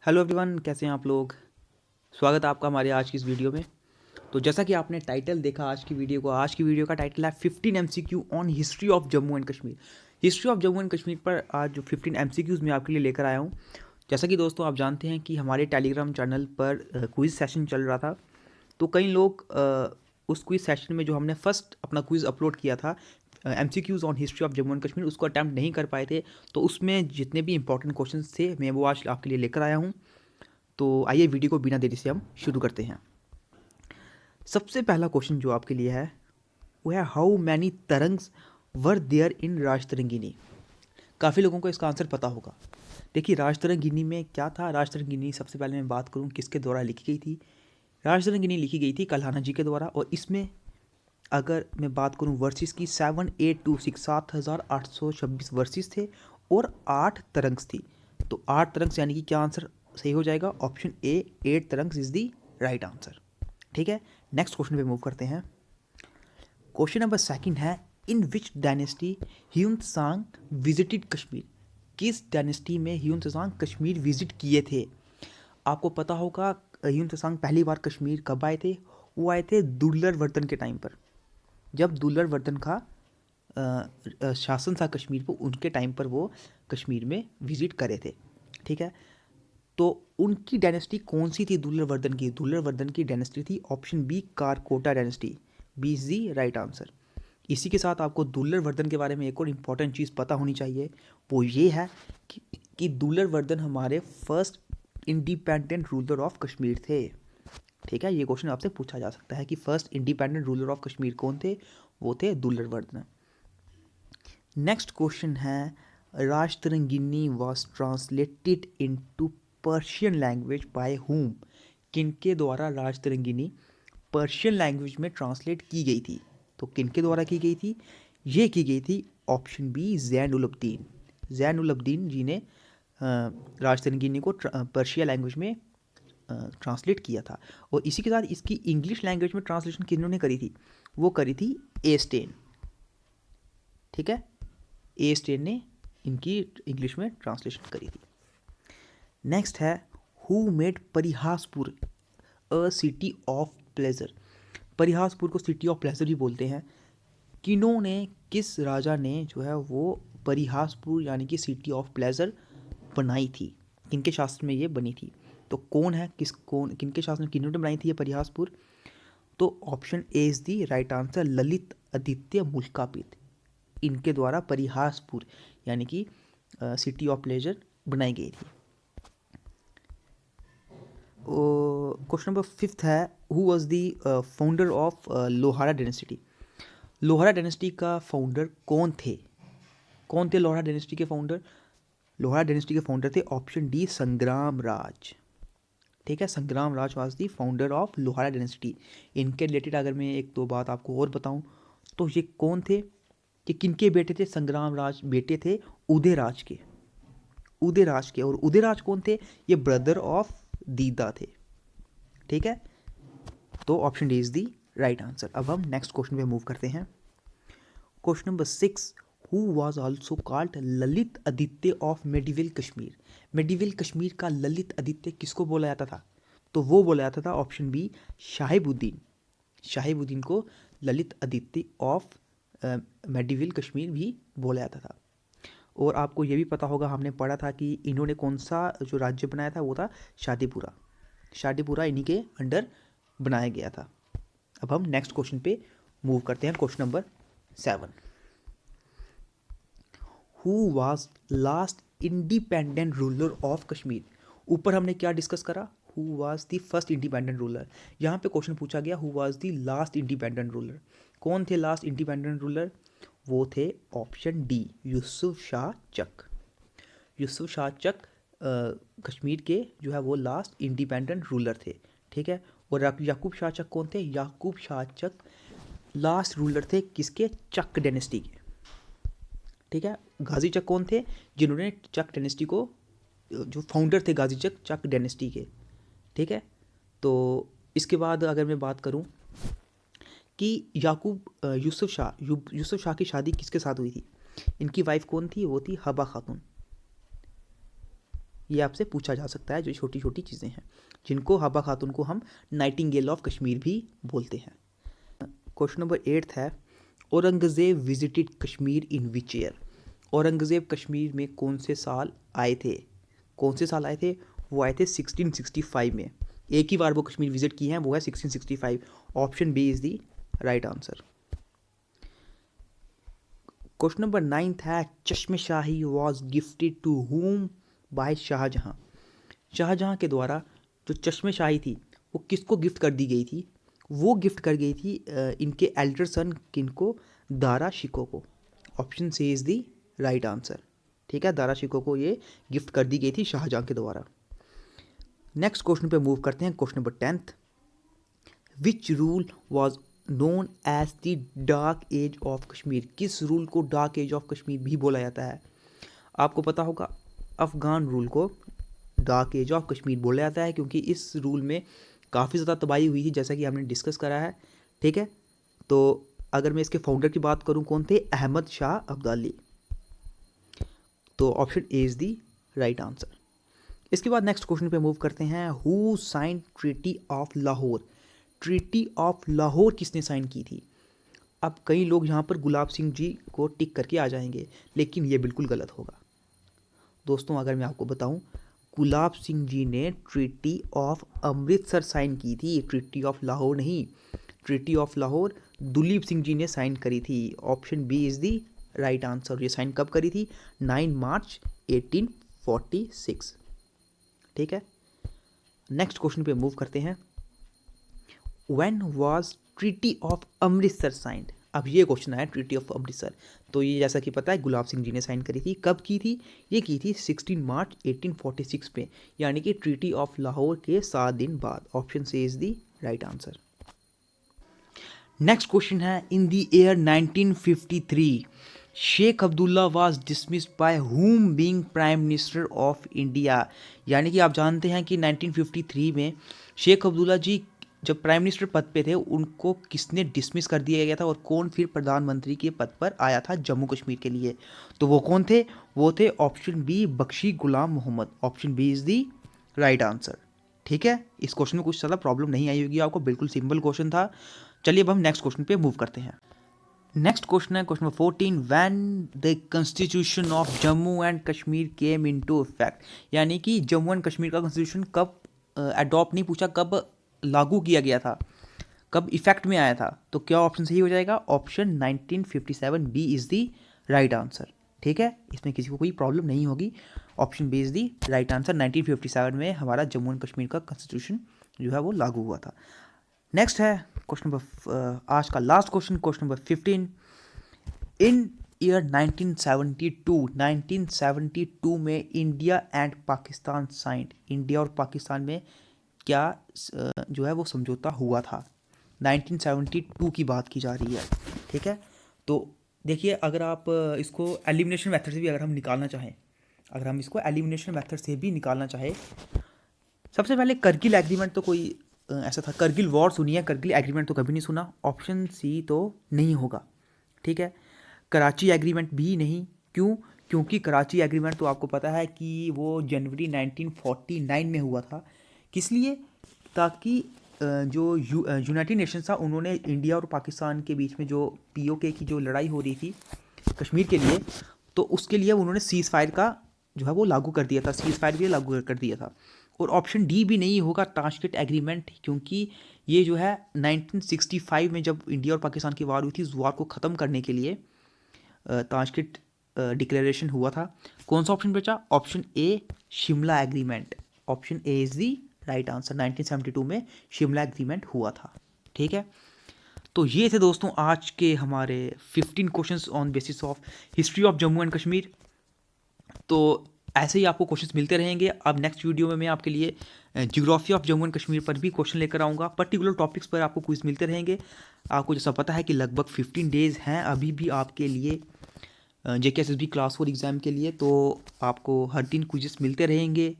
Hello everyone, कैसे हैं आप लोग। स्वागत है आपका हमारे आज की इस वीडियो में। तो जैसा कि आपने टाइटल देखा आज की वीडियो का टाइटल है 15 MCQ on history of Jammu and Kashmir. History of Jammu and Kashmir पर आज जो 15 एमसीक्यूज़ मैं आपके लिए लेकर आया हूँ। जैसा कि दोस्तों आप जानते हैं कि हमारे टेलीग्राम चैनल पर क्विज़ सेशन चल रहा था। तो कई लोग उस क्विज़ सेशन में जो हमने फर्स्ट अपना क्विज़ अपलोड किया था MCQs on history of Jammu and Kashmir, उसको अटैम्प्ट नहीं कर पाए थे। तो उसमें जितने भी इंपॉर्टेंट क्वेश्चन थे मैं वो आज आपके लिए लेकर आया हूँ। तो आइए वीडियो को बिना देरी से हम शुरू करते हैं। सबसे पहला क्वेश्चन जो आपके लिए है वो है हाउ मैनी तरंग्स वर देयर इन राजतरंगिनी। काफ़ी लोगों को इसका आंसर पता होगा। देखिए राजतरंगिनी में क्या था। राजतरंगिनी सबसे पहले मैं बात करूं किसके द्वारा लिखी गई थी। राजतरंगिनी लिखी गई थी कल्हाना जी के द्वारा। और इसमें अगर मैं बात करूं वर्सेस की 7826 7,826 वर्सेस थे और 8 तरंग्स थी। तो 8 तरंग्स यानी कि क्या आंसर सही हो जाएगा। ऑप्शन ए 8 तरंग्स इज द राइट आंसर। ठीक है, नेक्स्ट क्वेश्चन पे मूव करते हैं। क्वेश्चन नंबर सेकंड है in which dynasty Hiuen Tsang visited Kashmir. किस डायनेस्टी में ह्यून त्सांग कश्मीर विजिट किए थे। आपको पता होगा ह्यून त्सांग पहली बार कश्मीर कब आए थे। वो आए थे दुर्लर वर्तन के टाइम पर। जब दुर्लर वर्तन का शासन था कश्मीर पर, उनके टाइम पर वो कश्मीर में विजिट करे थे। ठीक है, तो उनकी डायनेस्टी कौन सी थी दुर्लर वर्धन की। दुर्लर वर्धन की डायनेस्टी थी option B Karkota dynasty. B is the right answer. इसी के साथ आपको दुर्लर वर्धन के बारे में एक और इम्पॉर्टेंट चीज़ पता होनी चाहिए। वो ये है कि दुर्लर वर्धन हमारे first independent ruler of Kashmir थे। ठीक है, ये क्वेश्चन आपसे पूछा जा सकता है कि first independent ruler of Kashmir कौन थे। वो थे दुर्लर वर्धन। नेक्स्ट क्वेश्चन है Rajatarangini was translated into Persian language by whom. किनके द्वारा राजतरंगिनी पर्शियन लैंग्वेज में ट्रांसलेट की गई थी। तो किनके द्वारा की गई थी। ये की गई थी ऑप्शन बी जैन उल अब्दीन। जैन उल अब्दीन जी ने राजतरंगिनी को पर्शिया लैंग्वेज में ट्रांसलेट किया था। और इसी के साथ इसकी इंग्लिश लैंग्वेज में ट्रांसलेशन किन्होंने करी थी। वो करी थी ए स्टेन। ठीक है, ए स्टेन ने इनकी इंग्लिश में ट्रांसलेशन करी थी। नेक्स्ट है who made Parihaspur a city of pleasure. Parihaspur को सिटी ऑफ प्लेजर भी बोलते हैं। किन्होंने किस राजा ने जो है वो परिहासपुर यानी कि सिटी ऑफ प्लेजर बनाई थी। किनके शासन में ये बनी थी। तो कौन है किनके शासन में किन्होंने बनाई थी ये परिहासपुर। तो option A is the right answer Lalit Aditya Muktapida. इनके द्वारा परिहासपुर यानी कि सिटी ऑफ प्लेजर बनाई गई थी। क्वेश्चन नंबर फिफ्थ है who was the founder of Lohara dynasty. Lohara dynasty का फाउंडर कौन थे। कौन थे लोहारा डायनेस्टी के फाउंडर। लोहारा डायनेस्टी के फाउंडर थे ऑप्शन डी संग्राम राज। ठीक है, Sangram Raj was the founder of Lohara dynasty. इनके रिलेटेड अगर मैं एक दो बात आपको और बताऊं तो ये कौन थे कि किनके बेटे थे। संग्राम राज बेटे थे उदयराज के। उदयराज के, और उदयराज कौन थे। ये ब्रदर ऑफ दीदा थे। ठीक है, तो option D is the right answer. अब हम नेक्स्ट क्वेश्चन पे मूव करते हैं। Question number 6 who was also called Lalit Aditya of medieval Kashmir. Medieval Kashmir का ललित आदित्य किसको बोला जाता था। तो वो बोला जाता था ऑप्शन बी शाहिबुद्दीन। शाहिबुद्दीन को ललित आदित्य ऑफ मेडिवल कश्मीर भी बोला जाता था। और आपको ये भी पता होगा हमने पढ़ा था कि इन्होंने कौन सा जो राज्य बनाया था वो था शादीपुरा। शादीपुरा इन्हीं के अंडर बनाया गया था। अब हम नेक्स्ट क्वेश्चन पे मूव करते हैं। Question number 7 who was last independent ruler of Kashmir. ऊपर हमने क्या डिस्कस करा। Who was the first independent ruler. यहाँ पे क्वेश्चन पूछा गया who was the last independent ruler. कौन थे लास्ट इंडिपेंडेंट रूलर। वो थे ऑप्शन डी यूसुफ शाह चक। यूसुफ शाह चक कश्मीर के जो है वो लास्ट इंडिपेंडेंट रूलर थे। ठीक है, और याकूब शाह चक कौन थे। याकूब शाह चक लास्ट रूलर थे किसके, चक डायनेस्टी के। ठीक है, गाजी चक कौन थे जिन्होंने चक डायनेस्टी को, जो फाउंडर थे गाजी चक चक डायनेस्टी के। ठीक है, तो इसके बाद अगर मैं बात करूं कि यूसुफ शाह की शादी किसके साथ हुई थी। इनकी वाइफ कौन थी, वो थी हबा खातून। ये आपसे पूछा जा सकता है, जो छोटी छोटी चीज़ें हैं, जिनको हबा खातून को हम नाइटिंगेल ऑफ कश्मीर भी बोलते हैं। क्वेश्चन नंबर 8 है, Aurangzeb visited Kashmir in which year. Aurangzeb Kashmir में कौन से साल आए थे? कौन से साल आए थे? वो आए थे 1665 में। एक ही बार वो कश्मीर विजिट किए हैं, वो है 1665। Option B is the right answer. Question number 9 है, Chashmashahi was gifted to whom by Shahjahan. Shahjahan के द्वारा जो चश्मशाही थी वो किसको गिफ्ट कर दी गई थी? वो गिफ्ट कर गई थी इनके एल्डर सन किनको? दारा शिकोह को। Option C is the right answer. ठीक है, दारा शिकोह को ये गिफ्ट कर दी गई थी शाहजहां के द्वारा। नेक्स्ट क्वेश्चन पे मूव करते हैं। Question number 10, which rule was known as the dark age of Kashmir. किस रूल को डार्क एज ऑफ कश्मीर भी बोला जाता है? आपको पता होगा, अफ़गान रूल को डार्क एज ऑफ कश्मीर बोला जाता है, क्योंकि इस रूल में काफ़ी ज़्यादा तबाही हुई थी, जैसा कि हमने डिस्कस करा है। ठीक है, तो अगर मैं इसके फाउंडर की बात करूं, कौन थे? अहमद शाह अब्दाली। तो option A is the right answer. इसके बाद नेक्स्ट क्वेश्चन पे मूव करते हैं। Who sign treaty of Lahore. Treaty of Lahore किसने साइन की थी? अब कई लोग यहाँ पर गुलाब सिंह जी को टिक करके आ जाएंगे, लेकिन ये बिल्कुल गलत होगा दोस्तों। अगर मैं आपको बताऊं, गुलाब सिंह जी ने ट्रीटी ऑफ अमृतसर साइन की थी, ट्रीटी ऑफ लाहौर नहीं। ट्रीटी ऑफ लाहौर दुलीप सिंह जी ने साइन करी थी। Option B is the right answer. ये साइन कब करी थी? 9 मार्च 1846। ठीक है, नेक्स्ट क्वेश्चन पे मूव करते हैं। When was treaty of Amritsar signed. अब ये क्वेश्चन आया ट्रीटी ऑफ अमृतसर, तो ये जैसा कि पता है गुलाब सिंह जी ने साइन करी थी। कब की थी? ये की थी 16 मार्च 1846 पे, यानी कि ट्रीटी ऑफ लाहौर के 7 दिन बाद। Option C is the right answer. Next question है, in the year 1953 Sheikh Abdullah was dismissed by whom being prime minister of India. यानी कि आप जानते हैं कि 1953 में शेख अब्दुल्ला जी जब प्राइम मिनिस्टर पद पे थे, उनको किसने डिसमिस कर दिया गया था, और कौन फिर प्रधानमंत्री के पद पर आया था जम्मू कश्मीर के लिए? तो वो कौन थे? वो थे option B Bakshi Ghulam Mohammad. Option B is the right answer. ठीक है, इस क्वेश्चन में कुछ ज़्यादा प्रॉब्लम नहीं आई होगी आपको, बिल्कुल सिंपल क्वेश्चन था। चलिए अब हम नेक्स्ट क्वेश्चन पे मूव करते हैं। नेक्स्ट क्वेश्चन है question number 14, when the constitution of Jammu and Kashmir came into effect. यानी कि जम्मू एंड कश्मीर का कॉन्स्टिट्यूशन कब अडॉप्ट नहीं पूछा, कब लागू किया गया था, कब इफेक्ट में आया था? तो क्या ऑप्शन सही हो जाएगा? Option 1957 B is the right answer. ठीक है, इसमें किसी को कोई प्रॉब्लम नहीं होगी। Option B is the right answer. 1957 में हमारा जम्मू एंड कश्मीर का कॉन्स्टिट्यूशन जो है वो लागू हुआ था। नेक्स्ट है क्वेश्चन नंबर आज का लास्ट क्वेश्चन, क्वेश्चन नंबर 15, इन ईयर 1972 में India and Pakistan signed. India और पाकिस्तान में क्या जो है वो समझौता हुआ था? 1972 की बात की जा रही है। ठीक है, तो देखिए, अगर आप इसको एलिमिनेशन मेथड से भी अगर हम निकालना चाहें, अगर हम इसको एलिमिनेशन मेथड से भी निकालना चाहें, सबसे पहले करगिल एग्रीमेंट तो कोई ऐसा था, करगिल वॉर सुनी है, करगिल एग्रीमेंट तो कभी नहीं सुना। ऑप्शन सी तो नहीं होगा। ठीक है, कराची एग्रीमेंट भी नहीं। क्यों? क्योंकि कराची एग्रीमेंट तो आपको पता है कि वो जनवरी 1949 में हुआ था। किस लिए? ताकि जो यूनाइटेड नेशंस था, उन्होंने इंडिया और पाकिस्तान के बीच में जो पीओके की जो लड़ाई हो रही थी कश्मीर के लिए, तो उसके लिए उन्होंने सीज़ फायर का जो है वो लागू कर दिया था, सीज़ फायर भी लागू कर दिया था। और ऑप्शन डी भी नहीं होगा, ताशकंद एग्रीमेंट, क्योंकि ये जो है 1965 में जब इंडिया और पाकिस्तान की वार हुई थी, उस वार को ख़त्म करने के लिए ताशकंद डिक्लेरेशन हुआ था। कौन सा ऑप्शन बचा? Option A Shimla agreement. Option A is the right answer. 1972 में शिमला एग्रीमेंट हुआ था। ठीक है, तो ये थे दोस्तों आज के हमारे 15 questions on basis of history of Jammu and Kashmir. तो ऐसे ही आपको क्वेश्चंस मिलते रहेंगे। अब नेक्स्ट वीडियो में मैं आपके लिए geography of Jammu and Kashmir पर भी क्वेश्चन लेकर आऊँगा। पर्टिकुलर टॉपिक्स पर आपको क्विज मिलते रहेंगे। आपको जैसा पता है कि लगभग 15 डेज़ हैं अभी भी आपके लिए JKSSB क्लास 4 एग्ज़ाम के लिए, तो आपको हर दिन क्विजेस मिलते रहेंगे।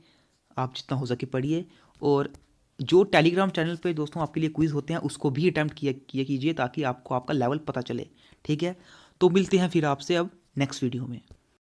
आप जितना हो सके पढ़िए, और जो टेलीग्राम चैनल पे दोस्तों आपके लिए क्विज़ होते हैं उसको भी अटैम्प्ट किया कीजिए, ताकि आपको आपका लेवल पता चले। ठीक है, तो मिलते हैं फिर आपसे अब नेक्स्ट वीडियो में।